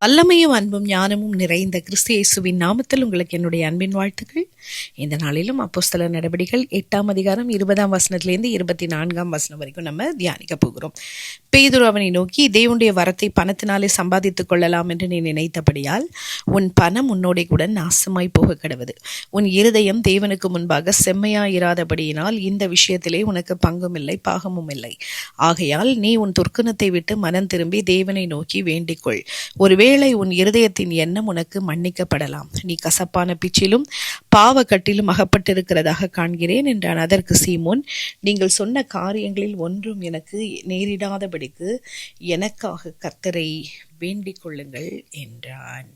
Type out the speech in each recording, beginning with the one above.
வல்லமையும் அன்பும் ஞானமும் நிறைந்த கிறிஸ்து இயேசுவின் நாமத்தில் உங்களுக்கு என்னுடைய அன்பின் வாழ்த்துக்கள். இந்த நாளிலும் அப்போஸ்தலர் நடபடிகள் 8ஆம் அதிகாரம் 20ஆம் வசனத்திலிருந்து 24ஆம் வசனம் வரைக்கும் நம்ம தியானிக்க போகிறோம். பேதுரு அவனை நோக்கி, தேவனுடைய வரத்தை பணத்தினாலே சம்பாதித்துக் கொள்ளலாம் என்று நீ நினைத்தபடியால் உன் பணம் உன்னோட கூட நாசமாய் போக கடவது. உன் இருதயம் தேவனுக்கு முன்பாக செம்மையாயிராதபடியினால் இந்த விஷயத்திலே உனக்கு பங்கும் இல்லை பாகமும் இல்லை. ஆகையால் நீ உன் துர்க்குணத்தை விட்டு மனம் திரும்பி தேவனை நோக்கி வேண்டிக்கொள். ஒருவேளை உன் இருதயத்தின் எண்ணம் உனக்கு மன்னிக்கப்படலாம். நீ கசப்பான பிச்சிலும் பாவக்கட்டிலும் அகப்பட்டிருக்கிறதாக காண்கிறேன் என்றான். அதற்கு சீமோன், நீங்கள் சொன்ன காரியங்களில் ஒன்றும் எனக்கு நேரிடாதபடிக்கு எனக்காக கர்த்தரை வேண்டிக் கொள்ளுங்கள் என்றான்.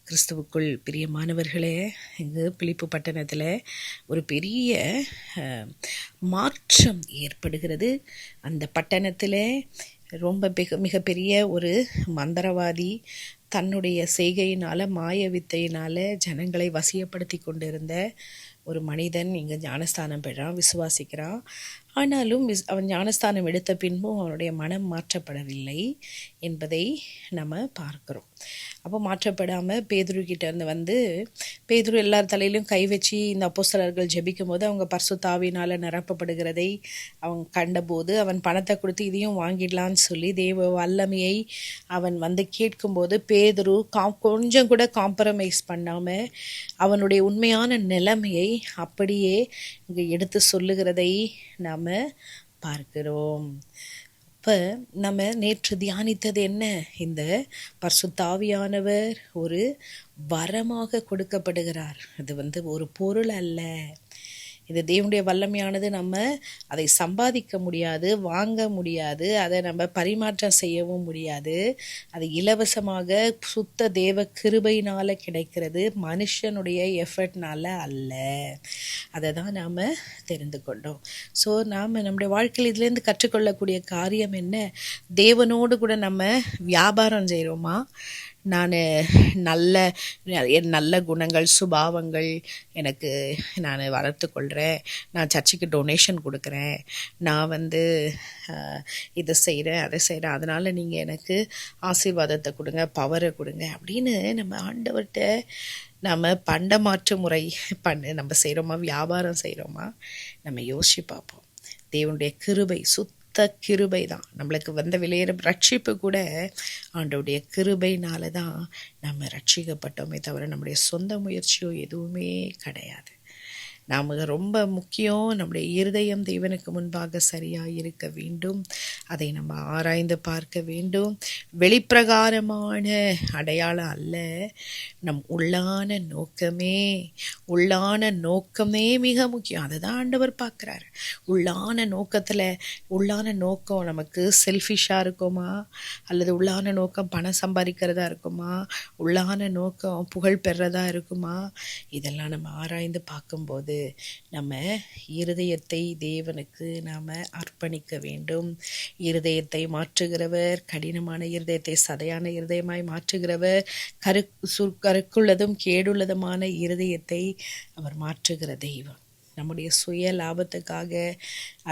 கிறிஸ்துவுக்குள் பிரியமானவர்களே, இங்கு பிலிப்பு பட்டணத்தில் ஒரு பெரிய மாற்றம் ஏற்படுகிறது. அந்த பட்டணத்தில் ரொம்ப மிகப்பெரிய ஒரு மந்திரவாதி தன்னுடைய செய்கையினால் மாய வித்தையினால் ஜனங்களை வசியப்படுத்தி கொண்டிருந்த ஒரு மனிதன் இங்கே ஞானஸ்தானம் பெறான், விசுவாசிக்கிறான். ஆனாலும் அவன் ஞானஸ்தானம் எடுத்த பின்பும் அவனுடைய மனம் மாற்றப்படவில்லை என்பதை நம்ம பார்க்குறோம். அப்போ மாற்றப்படாமல் பேதுருக்கிட்ட இருந்து பேதுரு எல்லார் தலையிலும் கை வச்சு இந்த அப்போஸ்தலர்கள் ஜெபிக்கும் போது அவங்க பரிசுத்த ஆவியினால் நிரப்பப்படுகிறதை அவன் கண்டபோது அவன் பணத்தை கொடுத்து இதையும் வாங்கிடலான்னு சொல்லி தேவ வல்லமையை அவன் கேட்கும்போது பேதுரு கொஞ்சம் கூட காம்ப்ரமைஸ் பண்ணாமல் அவனுடைய உண்மையான நிலைமையை அப்படியே இங்கே எடுத்து சொல்லுகிறதை நாம் பார்க்கிறோம். இப்போ நம்ம நேற்று தியானித்தது என்ன? இந்த பரிசுத்த ஆவியானவர் ஒரு வரமாக கொடுக்கப்படுகிறார். அது ஒரு பொருள் அல்ல. இது தேவனுடைய வல்லமையானது. நம்ம அதை சம்பாதிக்க முடியாது, வாங்க முடியாது, அதை நம்ம பரிமாற்றம் செய்யவும் முடியாது. அது இலவசமாக சுத்த தேவ கிருபையினால் கிடைக்கிறது, மனுஷனுடைய எஃபர்ட்னால அல்ல. அதை தான் நாம் தெரிந்து கொண்டோம். ஸோ நாம் நம்முடைய வாழ்க்கையில் இதுலேருந்து கற்றுக்கொள்ளக்கூடிய காரியம் என்ன? தேவனோடு கூட நம்ம வியாபாரம் செய்கிறோமா? நான் நல்ல குணங்கள் சுபாவங்கள் எனக்கு நான் வளர்த்து கொள்கிறேன், நான் சர்ச்சுக்கு டொனேஷன் கொடுக்குறேன், நான் இதை செய்கிறேன் அதை செய்கிறேன், அதனால் நீங்கள் எனக்கு ஆசீர்வாதத்தை கொடுங்க, பவரை கொடுங்க அப்படின்னு நம்ம ஆண்டவர்கிட்ட நம்ம பண்டமாற்று முறை நம்ம செய்கிறோமா? வியாபாரம் செய்கிறோமா? நம்ம யோசிச்சு பார்ப்போம். தேவனுடைய கிருபை கிருபை தான் நம்மளுக்கு விலையேற ரட்சிப்பு கூட ஆண்டவருடைய கிருபைனால தான் நம்ம ரட்சிக்கப்பட்டோமே தவிர நம்முடைய சொந்த முயற்சியோ எதுவுமே கிடையாது. நாம் ரொம்ப முக்கியம், நம்முடைய இருதயம் தேவனுக்கு முன்பாக சரியாக இருக்க வேண்டும். அதை நம்ம ஆராய்ந்து பார்க்க வேண்டும். வெளிப்பிரகாரமான அடையாளம் அல்ல, நம் உள்ளான நோக்கமே மிக முக்கியம். அதை தான் ஆண்டவர் பார்க்குறாரு. உள்ளான நோக்கம் நமக்கு செல்ஃபிஷாக இருக்குமா, அல்லது உள்ளான நோக்கம் பணம் சம்பாதிக்கிறதா இருக்குமா, உள்ளான நோக்கம் புகழ் பெறதா இருக்குமா? இதெல்லாம் நம்ம ஆராய்ந்து பார்க்கும்போது நம்ம இருதயத்தை தேவனுக்கு நாம் அர்ப்பணிக்க வேண்டும். இருதயத்தை மாற்றுகிறவர், கடினமான இருதயத்தை சதையான இருதயமாய் மாற்றுகிறவர், கருக்குள்ளதும் கேடுள்ளதுமான இருதயத்தை அவர் மாற்றுகிற தெய்வம். நம்முடைய சுய லாபத்துக்காக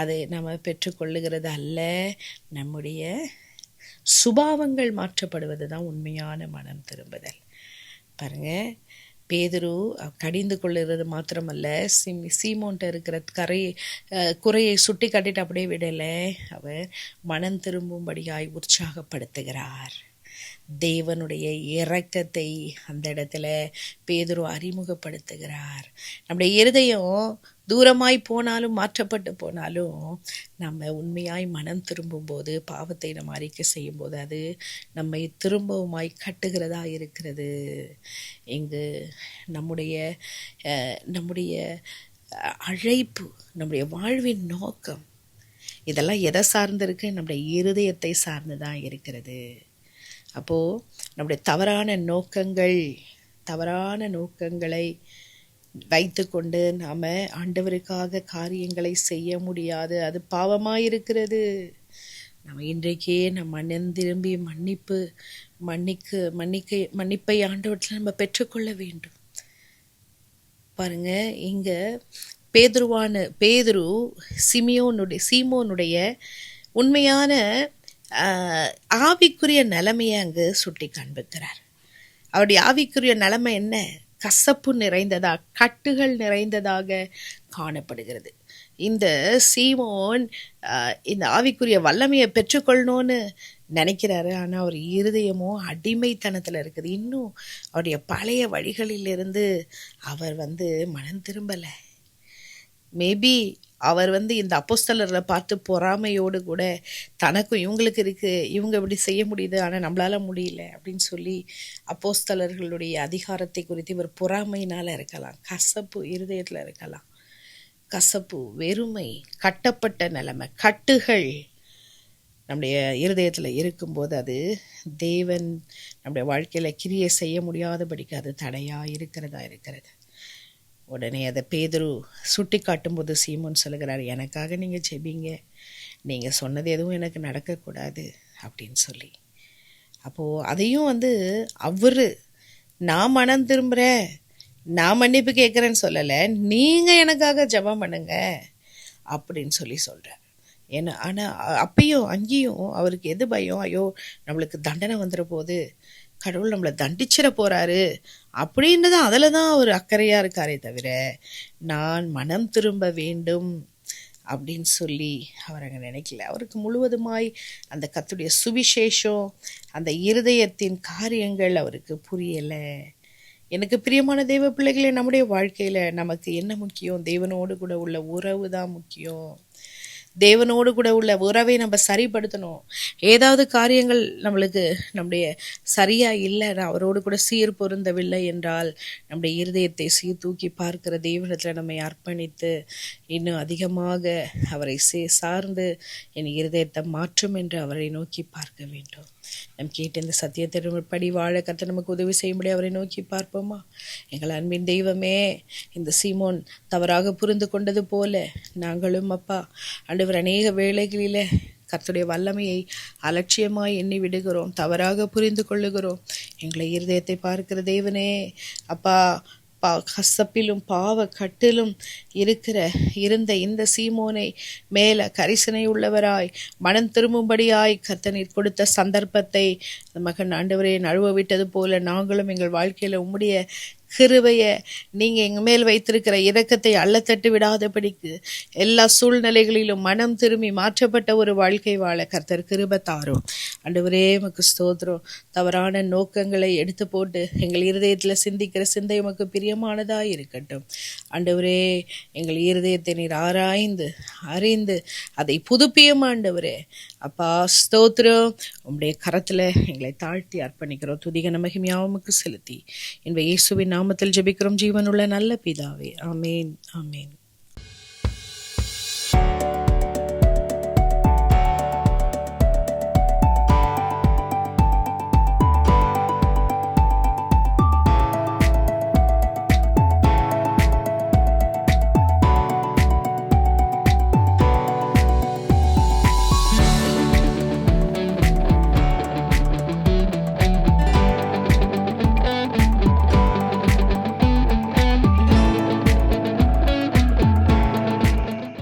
அதை நம்ம பெற்றுக்கொள்ளுகிறது அல்ல. நம்முடைய சுபாவங்கள் மாற்றப்படுவது தான் உண்மையான மனம் திரும்புதல். பாருங்க, பேதுரு கடிந்து கொள்ளுறது மாத்திரமல்ல, சீமோன்ட்ட இருக்கிற குறையை சுட்டி காட்டிட்டு அப்படியே விடலை, அவர் மனம் திரும்பும்படியாய் உற்சாகப்படுத்துகிறார். தேவனுடைய இரக்கத்தை அந்த இடத்துல பேதுரு அறிமுகப்படுத்துகிறார். நம்முடைய இருதயம் தூரமாய் போனாலும் மாற்றப்பட்டு போனாலும் நம்ம உண்மையாய் மனம் திரும்பும்போது, பாவத்தை நம்ம அறிக்கை செய்யும்போது அது நம்மை திரும்பவுமாய் கட்டுகிறதா இருக்கிறது. இங்கு நம்முடைய அழைப்பு, நம்முடைய வாழ்வின் நோக்கம் இதெல்லாம் எதை சார்ந்து இருக்கு? நம்முடைய இருதயத்தை சார்ந்து தான் இருக்கிறது. அப்போது நம்முடைய தவறான நோக்கங்களை வைத்து கொண்டு நாம் ஆண்டவருக்காக காரியங்களை செய்ய முடியாது. அது பாவமாயிருக்கிறது. நம்ம இன்றைக்கே நம்ம மனம் திரும்பி மன்னிப்பை ஆண்டவற்றில் நம்ம பெற்றுக்கொள்ள வேண்டும். பாருங்க, இங்கே பேதுரு சீமோனுடைய உண்மையான ஆவிக்குரிய நிலைமையை அங்கு சுட்டி காண்பிக்கிறார். அவருடைய ஆவிக்குரிய நிலைமை என்ன? கசப்பு நிறைந்ததாக, கட்டுகள் நிறைந்ததாக காணப்படுகிறது. இந்த சீமோன் இந்த ஆவிக்குரிய வல்லமையை பெற்றுக்கொள்ளணும்னு நினைக்கிறாரு. ஆனால் அவர் இருதயமோ அடிமைத்தனத்தில் இருக்குது. இன்னும் அவருடைய பழைய வழிகளிலிருந்து அவர் மனம் திரும்பலை. மேபி அவர் இந்த அப்போஸ்தலரை பார்த்து பொறாமையோடு கூட தனக்கும் இவங்களுக்கு இருக்குது, இவங்க இப்படி செய்ய முடியுது ஆனால் நம்மளால முடியல அப்படின்னு சொல்லி அப்போஸ்தலர்களுடைய அதிகாரத்தை குறித்து இவர் பொறாமையினால் இருக்கலாம். கசப்பு இருதயத்தில் இருக்கலாம். கசப்பு, வெறுமை, கட்டப்பட்ட நிலைமை, கட்டுகள் நம்முடைய இருதயத்தில் இருக்கும்போது அது தேவன் நம்முடைய வாழ்க்கையில் கிரியை செய்ய முடியாதபடிக்கு அது தடையாக இருக்கிறது. உடனே அதை பேதுரு சுட்டி காட்டும்போது சீமோன் சொல்லுகிறார், எனக்காக நீங்கள் ஜெபிங்க, நீங்கள் சொன்னது எதுவும் எனக்கு நடக்கக்கூடாது அப்படின்னு சொல்லி. அப்போது அதையும் அவர் நான் மனம் திரும்புகிறேன், நான் மன்னிப்பு கேட்குறேன்னு சொல்லலை, நீங்கள் எனக்காக ஜெபம் பண்ணுங்க அப்படின்னு சொல்கிறார். ஏன்னா ஆனால் அப்பயும் அங்கேயும் அவருக்கு எது பயம்? ஐயோ நம்மளுக்கு தண்டனை வந்துட போகுது, கடவுள் நம்மளை தண்டிச்சிட போகிறாரு அப்படின்றது அதில் தான் அவர் அக்கறையாக இருக்காரே தவிர நான் மனம் திரும்ப வேண்டும் அப்படின்னு சொல்லி அவர் அங்கே நினைக்கல. அவருக்கு முழுவதுமாய் அந்த கர்த்தருடைய சுவிசேஷம், அந்த இருதயத்தின் காரியங்கள் அவருக்கு புரியலை. எனக்கு பிரியமான தேவ பிள்ளைகளே, நம்முடைய வாழ்க்கையில் நமக்கு என்ன முக்கியம்? தேவனோடு கூட உள்ள உறவு தான் முக்கியம். தேவனோடு கூட உள்ள உறவை நம்ம சரிப்படுத்தணும். ஏதாவது காரியங்கள் நம்முடைய சரியாக இல்லைன்னா, அவரோடு கூட சீர் பொருந்தவில்லை என்றால் நம்முடைய இருதயத்தை சீர்தூக்கி பார்க்கிற தேவனிடத்தில் நம்மை அர்ப்பணித்து இன்னும் அதிகமாக அவரை சார்ந்து என் இருதயத்தை மாற்றும் என்று அவரை நோக்கி பார்க்க வேண்டும். நம் கேட்ட இந்த சத்தியத்தின்படி வாழ கர்த்தர் நமக்கு உதவி செய்யும்படி அவரை நோக்கி பார்ப்போமா? எங்கள் அன்பின் தெய்வமே, இந்த சீமோன் தவறாக புரிந்து கொண்டது போல நாங்களும் அப்பா ஆண்டவர் அநேக வேளைகளில் கர்த்தருடைய வல்லமையை அலட்சியமாய் எண்ணி விடுகிறோம், தவறாக புரிந்து கொள்ளுகிறோம். எங்களை இருதயத்தை பார்க்கிற தேவனே அப்பா, கசப்பிலும் பாவ கட்டிலும் இருந்த இந்த சீமோனை மேல கரிசனை உள்ளவராய் மனம் திரும்பும்படியாய் கர்த்தர் கொடுத்த சந்தர்ப்பத்தை மகன் ஆண்டவரே நழுவ விட்டது போல நாங்களும் எங்கள் வாழ்க்கையில உம்முடைய கிருபையை, நீங்க எங்க மேல் வைத்திருக்கிற இரக்கத்தை அள்ளத்தட்டு விடாதபடிக்கு எல்லா சூழ்நிலைகளிலும் மனம் திரும்பி மாற்றப்பட்ட ஒரு வாழ்க்கை வாழ கர்த்தர் கிருபை தாரும். ஆண்டவரே உமக்கு ஸ்தோத்திரம். தவறான நோக்கங்களை எடுத்து போட்டு எங்கள் இருதயத்துல சிந்திக்கிற சிந்தை உமக்கு பிரியமானதா இருக்கட்டும். ஆண்டவரே, எங்கள் இருதயத்தை நீர் ஆராய்ந்து அறிந்து அதை புதுப்பியும். ஆண்டவரே அப்பா ஸ்தோத்திரம். உம்முடைய கரத்துல எங்களை தாழ்த்தி அர்ப்பணிக்கிறோம். துதிக மகிமையாவுக்கு செலுத்தி இன்ப இயேசுவின் நாமத்தில் ஜெபிக்கிறோம் ஜீவனுள்ள நல்ல பிதாவே. ஆமேன், ஆமேன்.